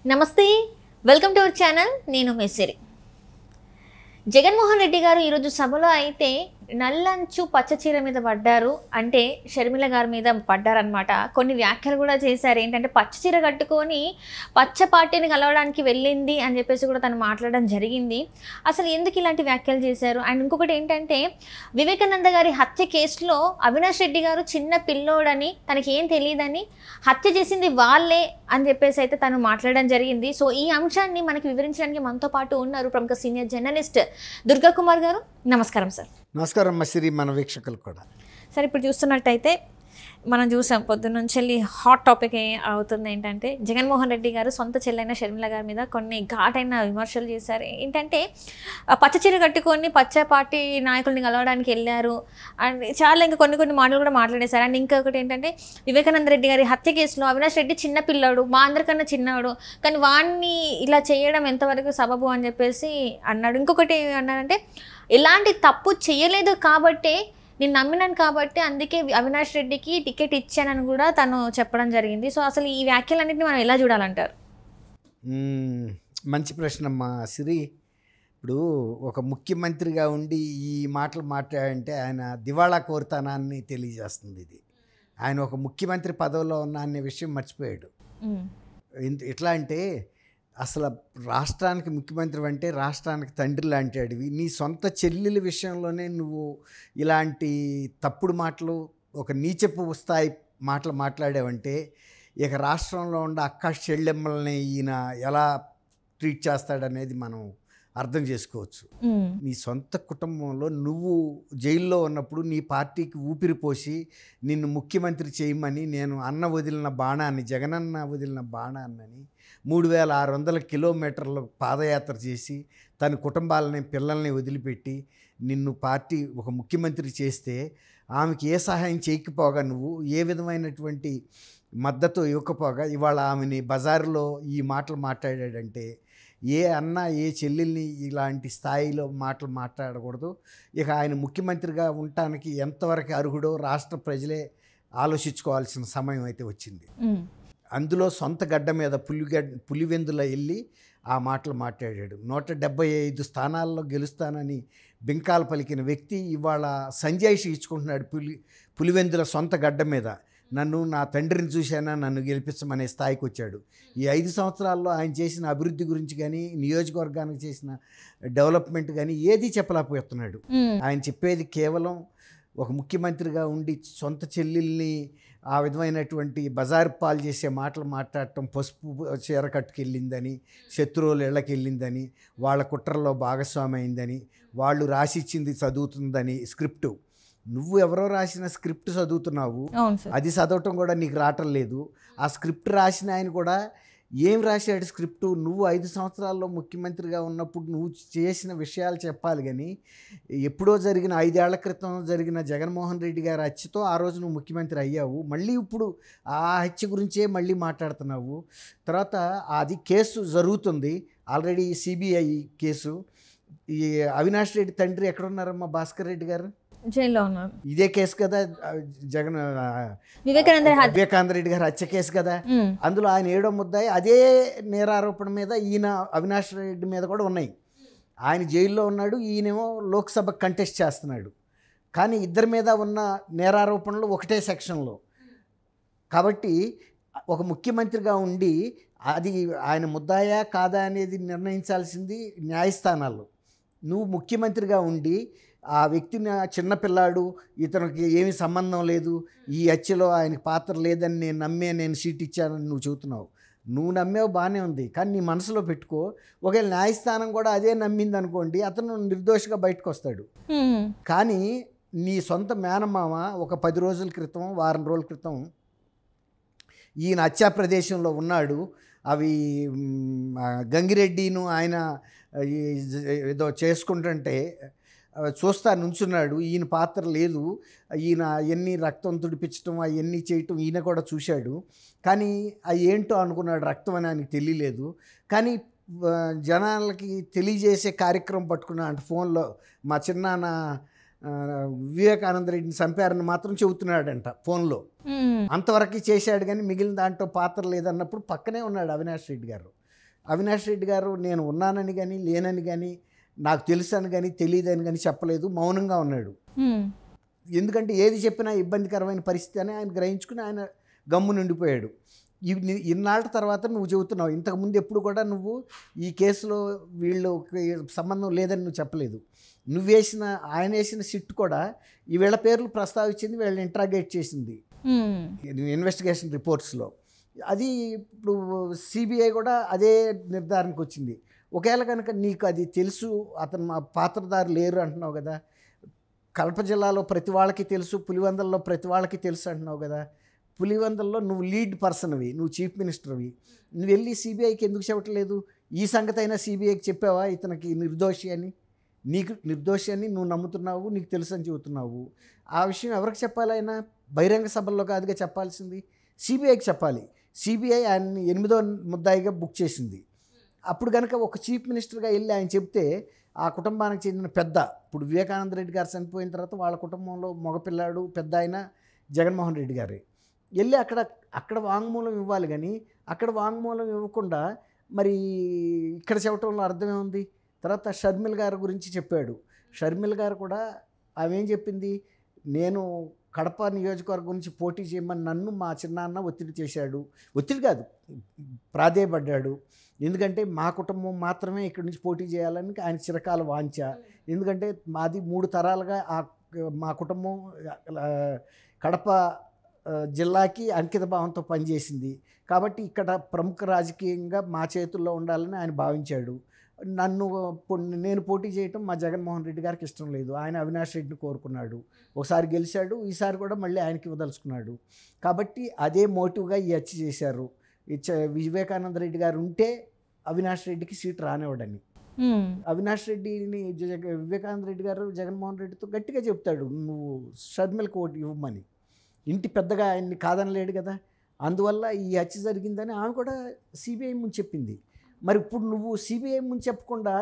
నమస్తే, welcome to our channel. నేను మెస్సిరి. జగన్మోహన్ రెడ్డి గారు ఈరోజు సభలో అయితే నల్లంచు పచ్చ చీర మీద పడ్డారు, అంటే షర్మిల గారి మీద పడ్డారనమాట. కొన్ని వ్యాఖ్యలు కూడా చేశారు. ఏంటంటే పచ్చ చీర కట్టుకొని పచ్చ పార్టీని కలవడానికి వెళ్ళింది అని చెప్పేసి కూడా తను మాట్లాడడం జరిగింది. అసలు ఎందుకు ఇలాంటి వ్యాఖ్యలు చేశారు? అండ్ ఇంకొకటి ఏంటంటే, వివేకానంద గారి హత్య కేసులో అవినాష్ రెడ్డి గారు చిన్న పిల్లోడని, తనకి ఏం తెలియదని, హత్య చేసింది వాళ్ళే అని చెప్పేసి అయితే తను మాట్లాడడం జరిగింది. సో ఈ అంశాన్ని మనకి వివరించడానికి మనతో పాటు ఉన్నారు ప్రముఖ సీనియర్ జర్నలిస్ట్ దుర్గా కుమార్ గారు. నమస్కారం సార్. నమస్కారం మసిరి, మన వీక్షకులు కూడా. సార్, ఇప్పుడు చూస్తున్నట్టయితే మనం చూసాం పొద్దున్నుంచి వెళ్ళి హాట్ టాపిక్ అవుతుంది ఏంటంటే, జగన్మోహన్ రెడ్డి గారు సొంత చెల్లైన షర్మిల గారి మీద కొన్ని ఘాటైన విమర్శలు చేశారు. ఏంటంటే పచ్చ చీర కట్టుకొని పచ్చ పార్టీ నాయకుల్ని కలవడానికి వెళ్ళారు అండ్ చాలా ఇంకా కొన్ని మాటలు కూడా మాట్లాడేశారు. అండ్ ఇంకొకటి ఏంటంటే, వివేకానంద రెడ్డి గారి హత్య కేసులో అవినాష్ రెడ్డి చిన్న పిల్లాడు, మా అందరికన్నా చిన్నవాడు, కానీ వాడిని ఇలా చేయడం ఎంతవరకు సబబు అని చెప్పేసి అన్నాడు. ఇంకొకటి అన్నారంటే, ఎలాంటి తప్పు చేయలేదు కాబట్టే నేను నమ్మినాను కాబట్టి అందుకే అవినాష్ రెడ్డికి టికెట్ ఇచ్చానని కూడా తను చెప్పడం జరిగింది. సో అసలు ఈ వ్యాఖ్యలన్నింటినీ మనం ఎలా చూడాలంటారు? మంచి ప్రశ్న అమ్మా సిరి. ఇప్పుడు ఒక ముఖ్యమంత్రిగా ఉండి ఈ మాటలు మాట్లాడంటే ఆయన దివాళా కోరుతానాన్ని తెలియజేస్తుంది. ఇది ఆయన ఒక ముఖ్యమంత్రి పదవిలో ఉన్న అనే విషయం మర్చిపోయాడు. ఎట్లా అంటే, అసలు రాష్ట్రానికి ముఖ్యమంత్రి అంటే రాష్ట్రానికి తండ్రి లాంటి అడివి. నీ సొంత చెల్లెల విషయంలోనే నువ్వు ఇలాంటి తప్పుడు మాటలు, ఒక నీచపు స్థాయి మాటలు మాట్లాడావంటే ఇక రాష్ట్రంలో ఉన్న అక్క చెల్లెమ్మల్ని ఈయన ఎలా ట్రీట్ చేస్తాడనేది మనం అర్థం చేసుకోవచ్చు. నీ సొంత కుటుంబంలో నువ్వు జైల్లో ఉన్నప్పుడు నీ పార్టీకి ఊపిరి పోసి నిన్ను ముఖ్యమంత్రి చేయమని నేను అన్న వదిలిన బాణాన్ని, జగనన్న వదిలిన బాణాన్ని 3600 కిలోమీటర్లు పాదయాత్ర చేసి తన కుటుంబాలని, పిల్లల్ని వదిలిపెట్టి నిన్ను పార్టీ ఒక ముఖ్యమంత్రి చేస్తే ఆమెకి ఏ సహాయం చేయకపోగా, నువ్వు ఏ విధమైనటువంటి మద్దతు ఇవ్వకపోగా ఇవాళ ఆమెని బజారులో ఈ మాటలు మాట్లాడాడంటే, ఏ అన్న ఏ చెల్లెల్ని ఇలాంటి స్థాయిలో మాటలు మాట్లాడకూడదు. ఇక ఆయన ముఖ్యమంత్రిగా ఉండటానికి ఎంతవరకు అర్హుడో రాష్ట్ర ప్రజలే ఆలోచించుకోవాల్సిన సమయం అయితే వచ్చింది. అందులో సొంత గడ్డ మీద పులివెందుల వెళ్ళి ఆ మాటలు మాట్లాడాడు. 175 స్థానాల్లో గెలుస్తానని బింకాలు పలికిన వ్యక్తి ఇవాళ సంజాయిషి ఇచ్చుకుంటున్నాడు పులివెందుల సొంత గడ్డ మీద. నన్ను, నా తండ్రిని చూశానా, నన్ను గెలిపించమనే స్థాయికి వచ్చాడు. ఈ 5 సంవత్సరాల్లో ఆయన చేసిన అభివృద్ధి గురించి కానీ, నియోజకవర్గానికి చేసిన డెవలప్మెంట్ కానీ ఏది చెప్పలేకపోతున్నాడు. ఆయన చెప్పేది కేవలం ఒక ముఖ్యమంత్రిగా ఉండి సొంత చెల్లెల్ని ఆ విధమైనటువంటి బజారు పాలు చేసే మాటలు మాట్లాడటం, పసుపు చీర కట్టుకెళ్ళిందని, శత్రువులు ఇళ్ళకి వెళ్ళిందని, వాళ్ళ కుట్రలో భాగస్వామి అయిందని, వాళ్ళు రాసిచ్చింది చదువుతుందని స్క్రిప్టు. నువ్వు ఎవరో రాసిన స్క్రిప్ట్ చదువుతున్నావు, అది చదవటం కూడా నీకు రావటం లేదు. ఆ స్క్రిప్ట్ రాసిన ఆయన కూడా ఏం రాశాడు స్క్రిప్టు? నువ్వు 5 సంవత్సరాల్లో ముఖ్యమంత్రిగా ఉన్నప్పుడు నువ్వు చేసిన విషయాలు చెప్పాలి. కానీ ఎప్పుడో జరిగిన 5 ఏళ్ల క్రితం జరిగిన జగన్మోహన్ రెడ్డి గారి హత్యతో ఆ రోజు నువ్వు ముఖ్యమంత్రి అయ్యావు. మళ్ళీ ఇప్పుడు ఆ హత్య గురించే మళ్ళీ మాట్లాడుతున్నావు. తర్వాత అది కేసు జరుగుతుంది, ఆల్రెడీ సిబిఐ కేసు. ఈ అవినాష్ రెడ్డి తండ్రి ఎక్కడున్నారమ్మా? భాస్కర్ రెడ్డి గారు జైల్లో ఉన్నారు. ఇదే కేసు కదా, వివేకానంద రెడ్డి గారు హత్య కేసు కదా. అందులో ఆయన 7వ ముద్దాయి. అదే నేరారోపణ మీద ఈయన అవినాష్ రెడ్డి మీద కూడా ఉన్నాయి. ఆయన జైల్లో ఉన్నాడు, ఈయనేమో లోక్సభ కంటెస్ట్ చేస్తున్నాడు. కానీ ఇద్దరి మీద ఉన్న నేరారోపణలు ఒకటే సెక్షన్లో. కాబట్టి ఒక ముఖ్యమంత్రిగా ఉండి అది ఆయన ముద్దాయా కాదా అనేది నిర్ణయించాల్సింది న్యాయస్థానాల్లో. నువ్వు ముఖ్యమంత్రిగా ఉండి ఆ వ్యక్తిని చిన్నపిల్లాడు, ఇతనికి ఏమీ సంబంధం లేదు, ఈ హత్యలో ఆయనకి పాత్ర లేదని నేను సీట్ ఇచ్చానని నువ్వు చెబుతున్నావు. నువ్వు నమ్మేవు, బాగానే ఉంది. కానీ నీ మనసులో పెట్టుకో, ఒకవేళ న్యాయస్థానం కూడా అదే నమ్మింది అనుకోండి, అతను నిర్దోషిగా బయటకు వస్తాడు. కానీ నీ సొంత మేనమామ ఒక 10 రోజుల క్రితం, వారం రోజుల క్రితం ఈయన హత్యా ప్రదేశంలో ఉన్నాడు. అవి గంగిరెడ్డిను ఆయన ఏదో చేసుకుంటుంటే చూస్తా నుంచున్నాడు. ఈయన పాత్ర లేదు, ఈయన అవన్నీ రక్తం తుడిపించడం అవన్నీ చేయటం ఈయన కూడా చూశాడు. కానీ అవి ఏంటో అనుకున్నాడు, రక్తం అని ఆయనకి తెలియలేదు. కానీ జనాలకి తెలియజేసే కార్యక్రమం పట్టుకున్నా అంటే ఫోన్లో మా చిన్నాన్న వివేకానంద రెడ్డిని చంపారని మాత్రం చెబుతున్నాడంట ఫోన్లో. అంతవరకు చేశాడు కానీ మిగిలిన దాంట్లో పాత్ర లేదన్నప్పుడు పక్కనే ఉన్నాడు అవినాష్ రెడ్డి గారు. అవినాష్ రెడ్డి గారు నేను ఉన్నానని కానీ లేనని కానీ నాకు తెలుసని కానీ తెలియదని కానీ చెప్పలేదు, మౌనంగా ఉన్నాడు. ఎందుకంటే ఏది చెప్పినా ఇబ్బందికరమైన పరిస్థితి అని ఆయన గ్రహించుకుని ఆయన గమ్ము నిండిపోయాడు. ఇన్నాళ్ళ తర్వాత నువ్వు చెబుతున్నావు, ఇంతకుముందు ఎప్పుడు కూడా నువ్వు ఈ కేసులో వీళ్ళు సంబంధం లేదని నువ్వు చెప్పలేదు. ఆయన వేసిన సిట్ కూడా ఈ వీళ్ళ పేర్లు ప్రస్తావించింది, వీళ్ళని ఇంట్రాగేట్ చేసింది ఇన్వెస్టిగేషన్ రిపోర్ట్స్లో. అది ఇప్పుడు సిబిఐ కూడా అదే నిర్ధారణకు వచ్చింది. ఒకవేళ కనుక నీకు అది తెలుసు, అతను మా పాత్రధారు లేరు అంటున్నావు కదా, కడప జిల్లాలో ప్రతి వాళ్ళకి తెలుసు, పులివెందులలో ప్రతి వాళ్ళకి తెలుసు అంటున్నావు కదా, పులివెందులలో నువ్వు లీడ్ పర్సన్వి, నువ్వు చీఫ్ మినిస్టర్వి, నువ్వు వెళ్ళి సిబిఐకి ఎందుకు చెప్పట్లేదు? ఈ సంగతి అయినా సిబిఐకి చెప్పావా ఇతనికి నిర్దోషి అని? నీకు నిర్దోషి అని నువ్వు నమ్ముతున్నావు, నీకు తెలుసు అని చెబుతున్నావు. ఆ విషయం ఎవరికి చెప్పాలి? ఆయన బహిరంగ సభల్లో కాదుగా చెప్పాల్సింది, సిబిఐకి చెప్పాలి. సిబిఐ ఆయన్ని 8వ ముద్దాయిగా బుక్ చేసింది. అప్పుడు కనుక ఒక చీఫ్ మినిస్టర్గా వెళ్ళి ఆయన చెప్తే ఆ కుటుంబానికి చెందిన పెద్ద, ఇప్పుడు వివేకానంద రెడ్డి గారు చనిపోయిన తర్వాత వాళ్ళ కుటుంబంలో మగపిల్లాడు పెద్ద ఆయన జగన్మోహన్ రెడ్డి గారే వెళ్ళి అక్కడ వాంగ్మూలం ఇవ్వాలి. కానీ అక్కడ వాంగ్మూలం ఇవ్వకుండా మరి ఇక్కడ చెప్పడంలో అర్థమే ఉంది. తర్వాత షర్మిల గారి గురించి చెప్పాడు. షర్మిల గారు కూడా ఆమె ఏం చెప్పింది, నేను కడప నియోజకవర్గం నుంచి పోటీ చేయమని నన్ను మా చిన్నాన్న ఒత్తిడి చేశాడు, ఒత్తిడి కాదు ప్రాధేయపడ్డాడు. ఎందుకంటే మా కుటుంబం మాత్రమే ఇక్కడి నుంచి పోటీ చేయాలని ఆయన చిరకాల వాంఛ. ఎందుకంటే మాది 3 తరాలుగా మా కుటుంబం కడప జిల్లాకి అంకిత భావంతో పనిచేసింది. కాబట్టి ఇక్కడ ప్రముఖ రాజకీయంగా మా చేతుల్లో ఉండాలని ఆయన భావించాడు. నేను పోటీ చేయటం మా జగన్మోహన్ రెడ్డి గారికి ఇష్టం లేదు. ఆయన అవినాష్ రెడ్డిని కోరుకున్నాడు. ఒకసారి గెలిచాడు, ఈసారి కూడా మళ్ళీ ఆయనకి ఇవ్వదలుచుకున్నాడు. కాబట్టి అదే మోటివ్గా ఈ హత్య చేశారు. వివేకానంద రెడ్డి గారు ఉంటే అవినాష్ రెడ్డికి సీట్ రానివ్వడని. అవినాష్ రెడ్డిని వివేకానంద రెడ్డి గారు జగన్మోహన్ రెడ్డితో గట్టిగా చెప్తాడు, నువ్వు షర్మిలకు ఓటు ఇవ్వమని. ఇంటి పెద్దగా ఆయన్ని కాదనలేడు కదా. అందువల్ల ఈ హత్య జరిగిందని ఆమె కూడా సిబిఐ ముందు చెప్పింది. మరి ఇప్పుడు నువ్వు సిబిఐ ముందు చెప్పకుండా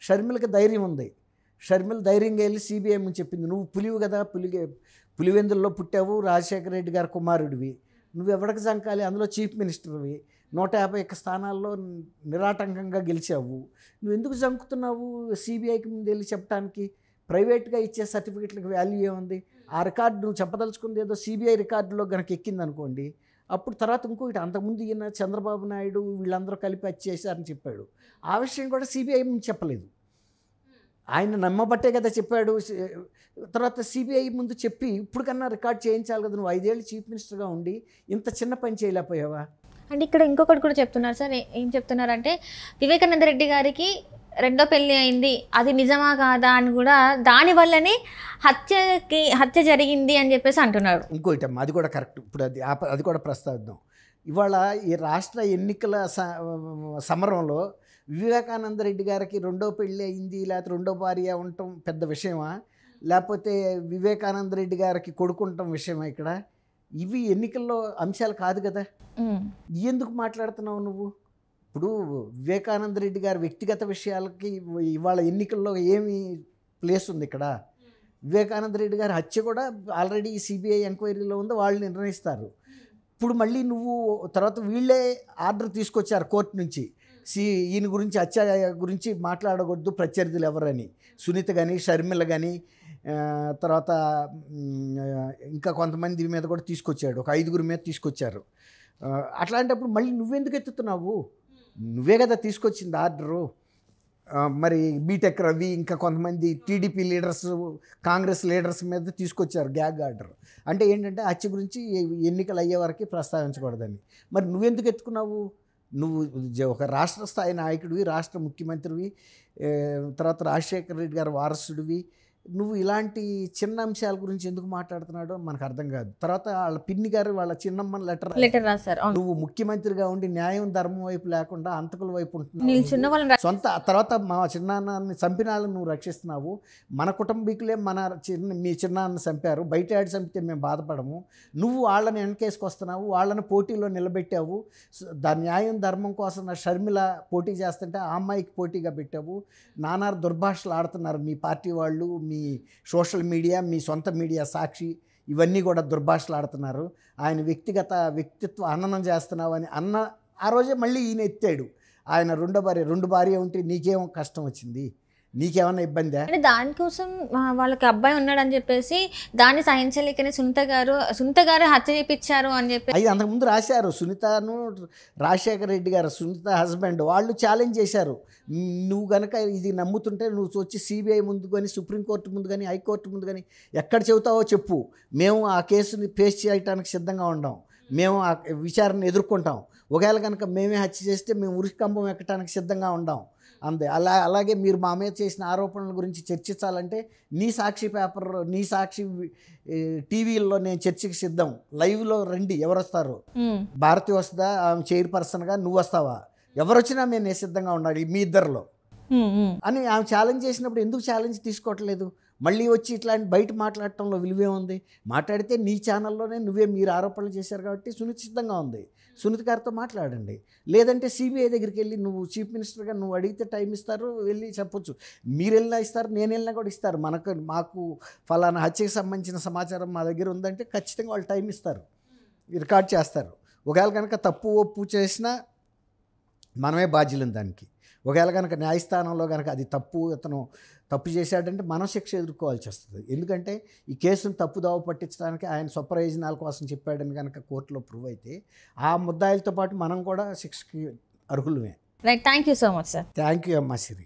షర్మిలకి ధైర్యం ఉంది, షర్మిల ధైర్యంగా వెళ్ళి సిబిఐ ముందు చెప్పింది. నువ్వు పులివు కదా, పులివెందుల్లో పుట్టావు, రాజశేఖర రెడ్డి గారి కుమారుడివి, నువ్వు ఎవరికి జంకాలి, అందులో చీఫ్ మినిస్టర్వి, 151 స్థానాల్లో నిరాటంకంగా గెలిచావు, నువ్వు ఎందుకు జంకుతున్నావు సిబిఐకి ముందు వెళ్ళి చెప్పడానికి? ప్రైవేట్గా ఇచ్చే సర్టిఫికెట్లకు వాల్యూ ఏముంది? ఆ రికార్డు నువ్వు చెప్పదలుచుకుంది ఏదో సిబిఐ రికార్డులో కనుక ఎక్కిందనుకోండి, అప్పుడు తర్వాత ఇంకోటి అంతకుముందు ఈయన చంద్రబాబు నాయుడు వీళ్ళందరూ కలిపి హత్య చేశారని చెప్పాడు. ఆ విషయం కూడా సిబిఐ ముందు చెప్పలేదు, ఆయన నమ్మబట్టే కదా చెప్పాడు. తర్వాత సిబిఐ ముందు చెప్పి ఇప్పుడు కన్నా రికార్డ్ చేయించాలి కదా. నువ్వు 5 ఏళ్ళు చీఫ్ మినిస్టర్గా ఉండి ఇంత చిన్న పని చేయలేకపోయావా? అంటే ఇక్కడ ఇంకొకటి కూడా చెప్తున్నారు సార్. ఏం చెప్తున్నారంటే వివేకానంద రెడ్డి గారికి 2వ పెళ్ళి అయింది, అది నిజమా కాదా అని కూడా దానివల్లనే హత్య జరిగింది అని చెప్పేసి అంటున్నారు. ఇంకోటి అది కూడా కరెక్ట్. ఇప్పుడు అది కూడా ప్రస్తావిద్దాం. ఇవాళ ఈ రాష్ట్ర ఎన్నికల సమరంలో వివేకానంద రెడ్డి గారికి 2వ పెళ్ళి అయింది లేకపోతే 2వ భార్య ఉండటం పెద్ద విషయమా, లేకపోతే వివేకానంద రెడ్డి గారికి కొడుకుంటాం విషయమా? ఇక్కడ ఇవి ఎన్నికల్లో అంశాలు కాదు కదా. ఎందుకు మాట్లాడుతున్నావు నువ్వు? ఇప్పుడు వివేకానంద రెడ్డి గారి వ్యక్తిగత విషయాలకి ఇవాళ ఎన్నికల్లో ఏమి ప్లేస్ ఉంది ఇక్కడ? వివేకానంద రెడ్డి గారి హత్య కూడా ఆల్రెడీ సిబిఐ ఎంక్వైరీలో ఉంది, వాళ్ళు నిర్ణయిస్తారు. ఇప్పుడు మళ్ళీ నువ్వు తర్వాత వీళ్ళే ఆర్డర్ తీసుకొచ్చారు కోర్టు నుంచి, ఈయన గురించి హత్య గురించి మాట్లాడకూడదు ప్రత్యర్థులు ఎవరని. సునీత కానీ, షర్మిల కానీ, తర్వాత ఇంకా కొంతమంది మీద కూడా తీసుకొచ్చాడు, ఒక 5గురి మీద తీసుకొచ్చారు. అట్లాంటప్పుడు మళ్ళీ నువ్వెందుకు ఎత్తుతున్నావు? నువ్వే కదా తీసుకొచ్చింది ఆర్డరు. మరి బీటెక్ రవి ఇంకా కొంతమంది టీడీపీ లీడర్స్, కాంగ్రెస్ లీడర్స్ మీద తీసుకొచ్చారు గ్యాగ్ ఆర్డర్. అంటే ఏంటంటే హత్య గురించి ఎన్నికలు అయ్యే వరకు ప్రస్తావించకూడదని. మరి నువ్వెందుకు ఎత్తుకున్నావు? నువ్వు ఒక రాష్ట్ర స్థాయి నాయకుడివి, రాష్ట్ర ముఖ్యమంత్రివి, తర్వాత రాజశేఖర రెడ్డి గారి వారసుడివి, నువ్వు ఇలాంటి చిన్న అంశాల గురించి ఎందుకు మాట్లాడుతున్నాడో మనకు అర్థం కాదు. తర్వాత వాళ్ళ పిన్ని గారు వాళ్ళ చిన్నమ్మని లెటర్ రాశారు. నువ్వు ముఖ్యమంత్రిగా ఉండి న్యాయం ధర్మం వైపు లేకుండా అంతకుల వైపు ఉంటున్నావు. సొంత తర్వాత మా చిన్నాన్నని చంపిన వాళ్ళని నువ్వు రక్షిస్తున్నావు. మన కుటుంబీకులే మీ చిన్నాన్నని చంపారు, బయట ఆడి చంపితే మేము బాధపడము. నువ్వు వాళ్ళని వెనకేసుకొస్తున్నావు, వాళ్ళని పోటీలో నిలబెట్టావు. దాని న్యాయం ధర్మం కోసం షర్మిల పోటీ చేస్తుంటే ఆ అమ్మాయికి పోటీగా పెట్టావు. నానా దుర్భాషలు ఆడుతున్నారు మీ పార్టీ వాళ్ళు, మీ సోషల్ మీడియా, మీ సొంత మీడియా సాక్షి, ఇవన్నీ కూడా దుర్భాషలు ఆడుతున్నారు. ఆయన వ్యక్తిత్వ హననం చేస్తున్నావు అని ఆ రోజే మళ్ళీ ఈయన ఎత్తాడు. ఆయన రెండు భార్య ఉంటే నీకేం కష్టం వచ్చింది, నీకేమన్నా ఇబ్బందా? అంటే దానికోసం వాళ్ళకి అబ్బాయి ఉన్నాడని చెప్పేసి దాన్ని సహించలేకనే సునీత గారు హత్య చేయించారు అని చెప్పి అది అంతకుముందు రాశారు. సునీతను రాజశేఖర రెడ్డి గారు, సునీత హస్బెండ్, వాళ్ళు ఛాలెంజ్ చేశారు. నువ్వు కనుక ఇది నమ్ముతుంటే నువ్వు వచ్చి సిబిఐ ముందు కానీ, సుప్రీంకోర్టు ముందు కానీ, హైకోర్టు ముందు కానీ ఎక్కడ చెబుతావో చెప్పు, మేము ఆ కేసుని ఫేస్ చేయడానికి సిద్ధంగా ఉండం, మేము ఆ విచారణ ఎదుర్కొంటాం, ఒకవేళ కనుక మేమే హత్య చేస్తే మేము ఉరికంబం ఎక్కడానికి సిద్ధంగా ఉండం అంతే. అలాగే మీరు మా మీద చేసిన ఆరోపణల గురించి చర్చించాలంటే నీ సాక్షి టీవీల్లో నేను చర్చకి సిద్ధం, లైవ్లో రండి, ఎవరు వస్తారు, భారతి వస్తుందా ఆమె చైర్పర్సన్గా, నువ్వు వస్తావా, ఎవరు వచ్చినా నేను సిద్ధంగా ఉండాలి మీ ఇద్దరిలో అని ఆమె ఛాలెంజ్ చేసినప్పుడు ఎందుకు ఛాలెంజ్ తీసుకోవట్లేదు? మళ్ళీ వచ్చి ఇట్లాంటి బయట మాట్లాడటంలో విలువే ఉంది. మాట్లాడితే నీ ఛానల్లోనే మీరు ఆరోపణలు చేశారు కాబట్టి సునీత సిద్ధంగా ఉంది, సునీత గారితో మాట్లాడండి. లేదంటే సిబిఐ దగ్గరికి వెళ్ళి నువ్వు చీఫ్ మినిస్టర్గా నువ్వు అడిగితే టైం ఇస్తారు, వెళ్ళి చెప్పొచ్చు. మీరు వెళ్ళినా ఇస్తారు, నేను వెళ్ళినా కూడా ఇస్తారు. మాకు ఫలానా హత్యకు సంబంధించిన సమాచారం మా దగ్గర ఉందంటే ఖచ్చితంగా వాళ్ళు టైం ఇస్తారు, రికార్డ్ చేస్తారు. ఒకవేళ కనుక తప్పు ఒప్పు చేసినా మనమే బాధ్యులం దానికి. ఒకవేళ కనుక న్యాయస్థానంలో కనుక అది అతను తప్పు చేశాడంటే మనం శిక్ష ఎదుర్కోవాల్సి వస్తుంది. ఎందుకంటే ఈ కేసును తప్పుదోవ పట్టించడానికి ఆయన స్వప్రయోజనాల కోసం చెప్పాడని కనుక కోర్టులో ప్రూవ్ అయితే ఆ ముద్దాయిలతో పాటు మనం కూడా శిక్షకి అర్హులమే. Right, thank you so much sir. Thank you అమ్మా సిరి.